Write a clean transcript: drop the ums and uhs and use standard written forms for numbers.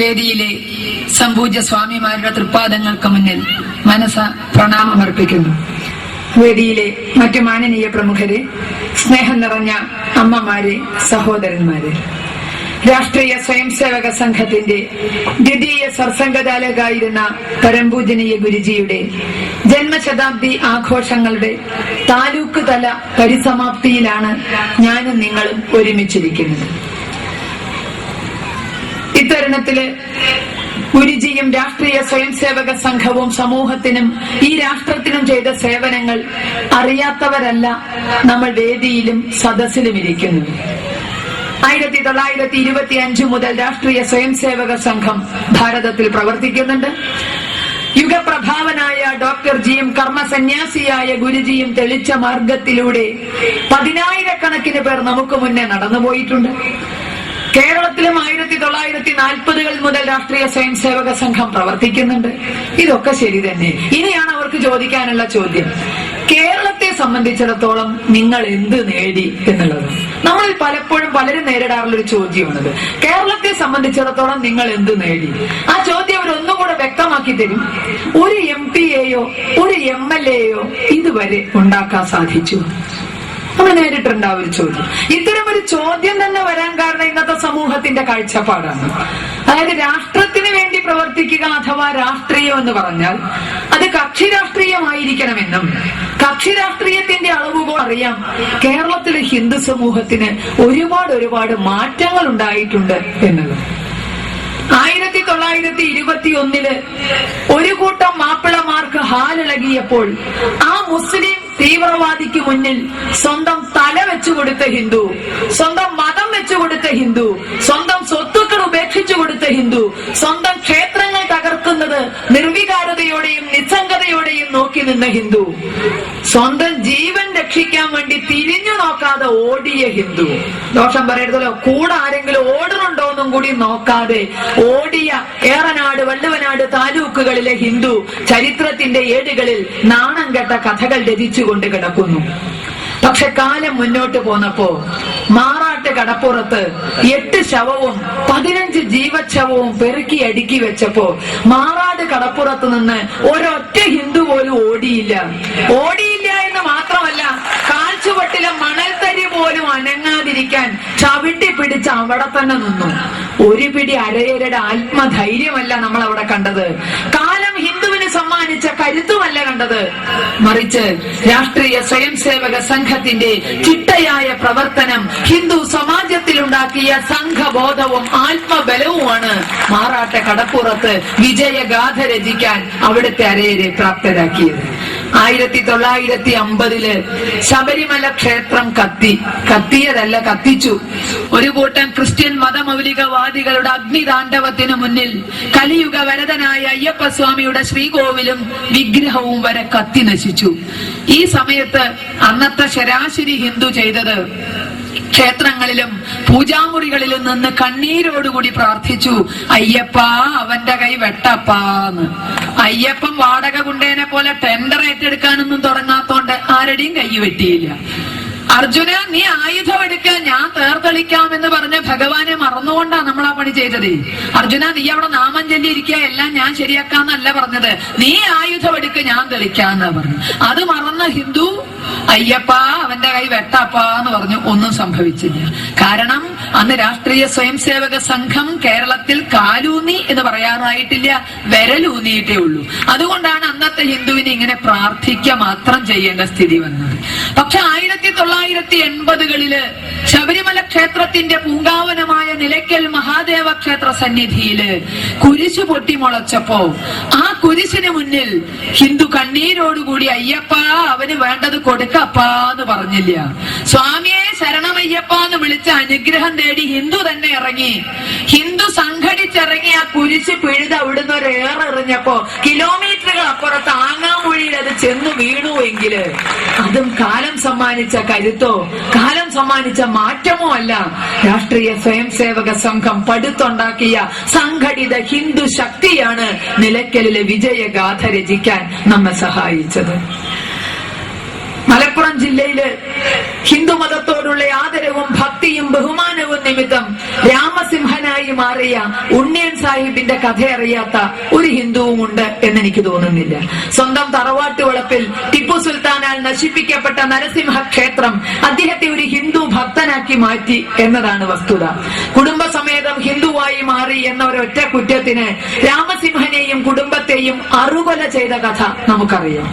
വേദിയിലെ സംപൂജ്യ സ്വാമിമാരുടെ തൃപ്പാദങ്ങൾക്ക് മുന്നിൽ മനസ്സ പ്രണാമമർപ്പിക്കുന്നു. വേദിയിലെ മറ്റു മാനനീയ പ്രമുഖരെ, സ്നേഹം നിറഞ്ഞ അമ്മമാരെ, സഹോദരന്മാരെ, രാഷ്ട്രീയ സ്വയംസേവക സംഘത്തിന്റെ ദ്വിതീയ സർസംഘചാലകായിരുന്ന പരംപൂജനീയ ഗുരുജിയുടെ ജന്മശതാബ്ദി ആഘോഷങ്ങളുടെ താലൂക്ക് തല പരിസമാപ്തിയിലാണ് ഞാനും നിങ്ങളും ഒരുമിച്ചിരിക്കുന്നത്. ഇത്തരുണത്തില് ഗുരുജിയും രാഷ്ട്രീയ സ്വയംസേവക സംഘവും സമൂഹത്തിനും ഈ രാഷ്ട്രത്തിനും ചെയ്ത സേവനങ്ങൾ അറിയാത്തവരല്ല നമ്മൾ വേദിയിലും സദസ്സിലും ഇരിക്കുന്നത്. 1925 മുതൽ രാഷ്ട്രീയ സ്വയംസേവക സംഘം ഭാരതത്തിൽ പ്രവർത്തിക്കുന്നുണ്ട്. യുഗപ്രഭാവനായ ഡോക്ടർ ജിയും കർമ്മസന്യാസിയായ ഗുരുജിയും തെളിച്ച മാർഗത്തിലൂടെ 10,000-കണക്കിന് പേർ നമുക്ക് മുന്നേ നടന്നുപോയിട്ടുണ്ട്. കേരളത്തിലും 1940-കൾ മുതൽ രാഷ്ട്രീയ സ്വയംസേവക സംഘം പ്രവർത്തിക്കുന്നുണ്ട്. ഇതൊക്കെ ശരി തന്നെ. ഇനിയാണ് അവർക്ക് ചോദിക്കാനുള്ള ചോദ്യം, കേരളത്തെ സംബന്ധിച്ചിടത്തോളം നിങ്ങൾ എന്ത് നേടി എന്നുള്ളത്. നമ്മൾ പലപ്പോഴും പലരും നേരിടാറുള്ളൊരു ചോദ്യമാണത്. കേരളത്തെ സംബന്ധിച്ചിടത്തോളം നിങ്ങൾ എന്ത് നേടി? ആ ചോദ്യം അവരൊന്നുകൂടെ വ്യക്തമാക്കി തരും. ഒരു MP-യെയോ ഒരു MLA-യോ ഇതുവരെ ഉണ്ടാക്കാൻ സാധിച്ചു? നമ്മൾ നേരിട്ടുണ്ടാവും ഒരു ചോദ്യം. ഇത്തരം ഒരു ചോദ്യം തന്നെ വരാൻ കാരണം ഇന്നത്തെ സമൂഹത്തിന്റെ കാഴ്ചപ്പാടാണ്. അതായത് രാഷ്ട്രത്തിന് വേണ്ടി പ്രവർത്തിക്കുക അഥവാ രാഷ്ട്രീയം എന്ന് പറഞ്ഞാൽ അത് കക്ഷി രാഷ്ട്രീയമായിരിക്കണമെന്നും കക്ഷി രാഷ്ട്രീയത്തിന്റെ അളവുകൾ അറിയാം. കേരളത്തിലെ ഹിന്ദു സമൂഹത്തിന് ഒരുപാട് മാറ്റങ്ങൾ ഉണ്ടായിട്ടുണ്ട് എന്നുള്ളത്. 1921 ഒരു കൂട്ടം മാപ്പിളമാർക്ക് ഹാലിളകിയപ്പോൾ ആ മുസ്ലിം തീവ്രവാദിക്ക് മുന്നിൽ സ്വന്തം തല വെച്ചുകൊടുത്ത ഹിന്ദു, സ്വന്തം മതം വെച്ചുകൊടുത്ത ഹിന്ദു, സ്വന്തം സ്വത്തുക്കൾ ഉപേക്ഷിച്ചു കൊടുത്ത ഹിന്ദു, സ്വന്തം ക്ഷേത്രങ്ങൾ തകർക്കുന്നത് നിർവികാരതയോടെയും നിസ്സംഗതയോടെയും നോക്കി നിന്ന ഹിന്ദു, സ്വന്തം ജീവൻ രക്ഷിക്കാൻ വേണ്ടി തിരിഞ്ഞു നോക്കാതെ ഓടിയ ഹിന്ദു, ദോഷം പറയരുതല്ലോ, കൂടെ ആരെങ്കിലും ഓടുന്നുണ്ടോ എന്നും കൂടി നോക്കാതെ ഓടിയ ഏറനാട്, വള്ളുവനാട് താലൂക്കുകളിലെ ഹിന്ദു ചരിത്രത്തിന്റെ ഏടുകളിൽ നാണം കെട്ട കഥകൾ രചിച്ചുകൊണ്ട് കിടക്കുന്നു. പക്ഷെ കാലം മുന്നോട്ട് പോന്നപ്പോ മാറാട്ട് കടപ്പുറത്ത് 8 ശവവും 15 ജീവച്ഛവവും പെറുക്കി അടുക്കി വെച്ചപ്പോ മാറാട് കടപ്പുറത്ത് നിന്ന് ഒരൊറ്റ ഹിന്ദു പോലും ഓടിയില്ല എന്ന് മാത്രമല്ല, കാൽച്ചുവട്ടിലെ മണൽത്തരി പോലും അനങ്ങാതിരിക്കാൻ ചവിട്ടി പിടിച്ച് അവിടെ തന്നെ നിന്നു. ഒരു പിടി അരയരുടെ ആത്മധൈര്യമല്ല നമ്മൾ അവിടെ കണ്ടത്. കാലം ഹിന്ദുവിന് സമ്മാനിച്ച കരുത്തുമല്ല കണ്ടത്. മറിച്ച് രാഷ്ട്രീയ സ്വയംസേവക സംഘത്തിന്റെ ചിട്ടയായ പ്രവർത്തനം ഹിന്ദു സമാജത്തിലുണ്ടാക്കിയ സംഘബോധവും ആത്മബലവുമാണ് മാറാട്ട കടപ്പുറത്ത് വിജയഗാഥ രചിക്കാൻ അവിടുത്തെ അരയരെ പ്രാപ്തരാക്കിയത്. 1950 ശബരിമല ക്ഷേത്രം കത്തിയതല്ല, കത്തിച്ചു. ഒരു കൂട്ടം ക്രിസ്ത്യൻ മതമൗലികവാദികളുടെ അഗ്നിതാണ്ഡവത്തിന് മുന്നിൽ കലിയുഗ വരദനായ അയ്യപ്പസ്വാമിയുടെ ശ്രീകോവിലും വിഗ്രഹവും വരെ കത്തി നശിച്ചു. ഈ സമയത്ത് അന്നത്തെ ശരാശരി ഹിന്ദു ചെയ്തത് ക്ഷേത്രങ്ങളിലും പൂജാമുറികളിലും നിന്ന് കണ്ണീരോടുകൂടി പ്രാർത്ഥിച്ചു, അയ്യപ്പ അവന്റെ കൈ വെട്ടപ്പാന്ന്. അയ്യപ്പൻ വാടക കുണ്ടേനെ പോലെ ടെൻഡർ ഏറ്റെടുക്കാനൊന്നും തുടങ്ങാത്തോണ്ട് ആരുടെയും കൈ വെട്ടിയില്ല. അർജുന, നീ ആയുധം എടുക്കാൻ, ഞാൻ തേർത്തെളിക്കാമെന്ന് പറഞ്ഞ ഭഗവാനെ മറന്നുകൊണ്ടാണ് നമ്മൾ ആ പണി ചെയ്തത്. അർജുന, നീ അവിടെ നാമം ചൊല്ലിയിരിക്കുക, എല്ലാം ഞാൻ ശരിയാക്കാന്നല്ല പറഞ്ഞത്, നീ ആയുധം എടുക്ക, ഞാൻ തെളിക്കാന്നാ പറഞ്ഞു. അത് മറന്ന ഹിന്ദു അയ്യപ്പ അവന്റെ കൈ വെട്ടപ്പാന്ന് പറഞ്ഞു. ഒന്നും സംഭവിച്ചില്ല. കാരണം അന്ന് രാഷ്ട്രീയ സ്വയംസേവക സംഘം കേരളത്തിൽ കാലൂന്നി എന്ന് പറയാറായിട്ടില്ല, വിരലൂന്നിയിട്ടേ ഉള്ളൂ. അതുകൊണ്ടാണ് അന്നത്തെ ഹിന്ദുവിനെ ഇങ്ങനെ പ്രാർത്ഥിക്കുക മാത്രം ചെയ്യേണ്ട സ്ഥിതി വന്നത്. പക്ഷെ 1980-കളില് ശബരിമല ക്ഷേത്രത്തിന്റെ പൂങ്കാവനമായ നിലയ്ക്കൽ മഹാദേവ ക്ഷേത്ര സന്നിധിയില് കുരിശ് പൊട്ടിമുളച്ചപ്പോ ആ കുരിശിന് മുന്നിൽ ഹിന്ദു കണ്ണീരോടുകൂടി അയ്യപ്പ അവന് വേണ്ടത് കൊടുക്കപ്പാന്ന് പറഞ്ഞില്ല. സ്വാമിയെ ശരണമയ്യപ്പ എന്ന് വിളിച്ച് അനുഗ്രഹം തേടി ഹിന്ദു തന്നെ ഇറങ്ങി. ഹിന്ദു സംഘടിച്ചിറങ്ങി ആ കുരിശ് പിഴുത് അവിടുന്ന് ഒരു ഏറെറിഞ്ഞപ്പോ കിലോമീറ്ററുകൾ അപ്പുറത്ത് ആങ്ങാമൊഴിയിൽ അത് ചെന്നു വീണുവെങ്കില് അതും കാലം സമ്മാനിച്ച കരുത്തോ കാലം സമ്മാനിച്ച മാറ്റമോ അല്ല, രാഷ്ട്രീയ സ്വയംസേവക സംഘം പടുത്തുണ്ടാക്കിയ സംഘടിത ഹിന്ദു ശക്തിയാണ് നിലയ്ക്കലിലെ വിജയഗാഥ രചിക്കാൻ നമ്മെ സഹായിച്ചത്. മലപ്പുറം ജില്ലയില് ഹിന്ദുമതത്തോടുള്ള ആദരവും ഭക്തിയും ഭക്തിയും ബഹുമാനവും നിമിത്തം രാമസിംഹനായി മാറിയ ഉണ്ണിയൻ സാഹിബിന്റെ കഥ അറിയാത്ത ഒരു ഹിന്ദുവും ഉണ്ട് എന്നെനിക്ക് തോന്നുന്നില്ല. സ്വന്തം തറവാട്ട് വളപ്പിൽ ടിപ്പു സുൽത്താനാൽ നശിപ്പിക്കപ്പെട്ട നരസിംഹ ക്ഷേത്രം അദ്ദേഹത്തെ ഒരു ഹിന്ദു ഭക്തനാക്കി മാറ്റി എന്നതാണ് വസ്തുത. കുടുംബസമേതം ഹിന്ദുവായി മാറി എന്ന ഒരൊറ്റ കുറ്റത്തിന് രാമസിംഹനെയും കുടുംബത്തെയും അറുകൊല ചെയ്ത കഥ നമുക്കറിയാം.